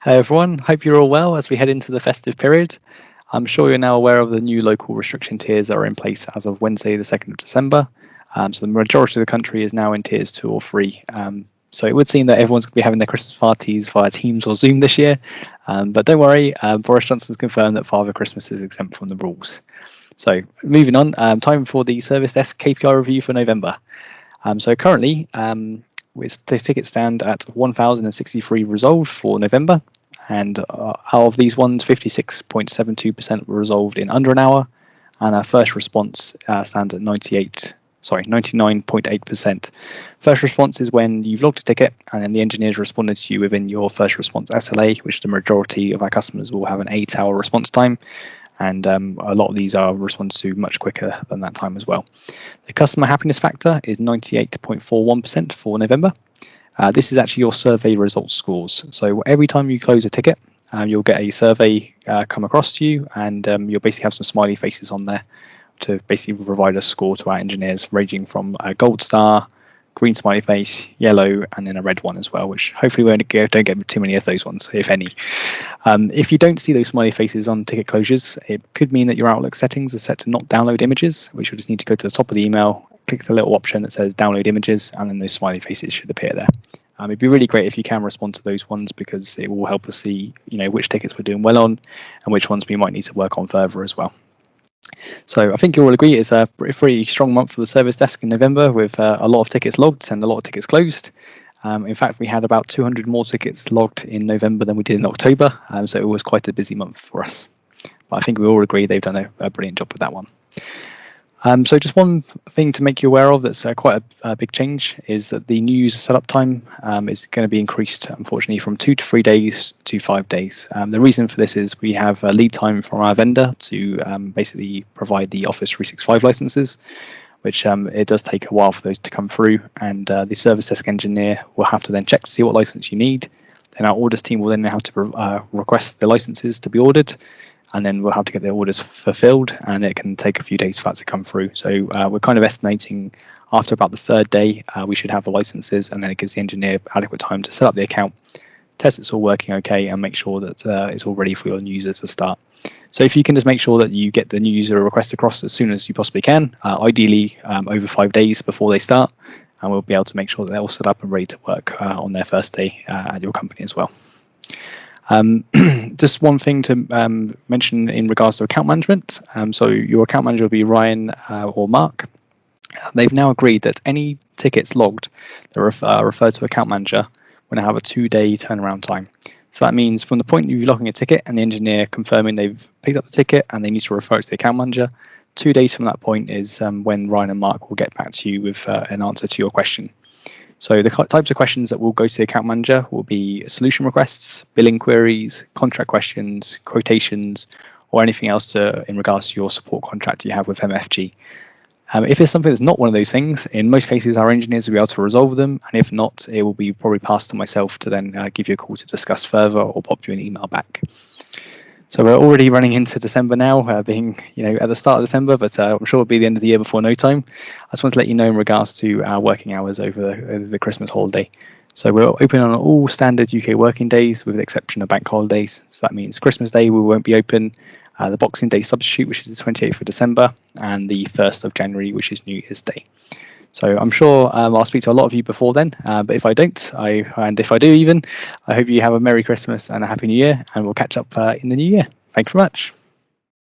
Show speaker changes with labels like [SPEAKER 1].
[SPEAKER 1] Hey everyone, hope you're all well as we head into the festive period. I'm sure you're now aware of the new local restriction tiers that are in place as of Wednesday, the 2nd of December. So the majority of the country is now in tiers 2 or 3. So it would seem that everyone's going to be having their Christmas parties via Teams or Zoom this year. But don't worry, Boris Johnson's confirmed that Father Christmas is exempt from the rules. So moving on, time for the service desk KPI review for November. So currently, the tickets stand at 1,063 resolved for November, and out of these ones, 56.72% were resolved in under an hour, and our first response stands at 99.8%. First response is when you've logged a ticket and then the engineers responded to you within your first response SLA, which the majority of our customers will have an 8-hour response time. And a lot of these are responded to much quicker than that time as well. The customer happiness factor is 98.41% for November. This is actually your survey results scores. So every time you close a ticket, you'll get a survey come across to you, and you'll basically have some smiley faces on there to basically provide a score to our engineers, ranging from a gold star, green smiley face, yellow, and then a red one as well, which hopefully we don't get too many of those ones, if any. If you don't see those smiley faces on ticket closures, it could mean that your Outlook settings are set to not download images, which you'll just need to go to the top of the email, click the little option that says download images, and then those smiley faces should appear there. It'd be really great if you can respond to those ones, because it will help us see, which tickets we're doing well on and which ones we might need to work on further as well. So I think you'll all agree it's a pretty strong month for the service desk in November, with a lot of tickets logged and a lot of tickets closed. In fact, we had about 200 more tickets logged in November than we did in October, so it was quite a busy month for us. But I think we all agree they've done a brilliant job with that one. So just one thing to make you aware of that's quite a big change is that the new user setup time is going to be increased, unfortunately, from 2 to 3 days to 5 days. The reason for this is we have a lead time from our vendor to basically provide the Office 365 licenses, which it does take a while for those to come through, and the service desk engineer will have to then check to see what license you need. Then our orders team will then have to request the licenses to be ordered, and then we'll have to get the orders fulfilled, and it can take a few days for that to come through. So we're kind of estimating after about the 3rd day, we should have the licenses, and then it gives the engineer adequate time to set up the account, test it's all working okay, and make sure that it's all ready for your new users to start. So if you can just make sure that you get the new user request across as soon as you possibly can, ideally over 5 days before they start, and we'll be able to make sure that they're all set up and ready to work on their first day at your company as well. Just one thing to mention in regards to account management. So your account manager will be Ryan or Mark. They've now agreed that any tickets logged that are referred to account manager will have a 2-day turnaround time. So that means from the point of you logging a ticket and the engineer confirming they've picked up the ticket and they need to refer it to the account manager, 2 days from that point is when Ryan and Mark will get back to you with an answer to your question. So the types of questions that will go to the account manager will be solution requests, billing queries, contract questions, quotations, or anything else in regards to your support contract you have with MFG. If it's something that's not one of those things, in most cases our engineers will be able to resolve them, and if not, it will be probably passed to myself to then give you a call to discuss further or pop you an email back. So we're already running into December now, being at the start of December, but I'm sure it'll be the end of the year before no time. I just want to let you know in regards to our working hours over the Christmas holiday. So we're open on all standard UK working days with the exception of bank holidays. So that means Christmas Day we won't be open, the Boxing Day substitute, which is the 28th of December, and the 1st of January, which is New Year's Day. So I'm sure I'll speak to a lot of you before then, but if I don't, and if I do even, I hope you have a Merry Christmas and a Happy New Year, and we'll catch up in the new year. Thank you very much.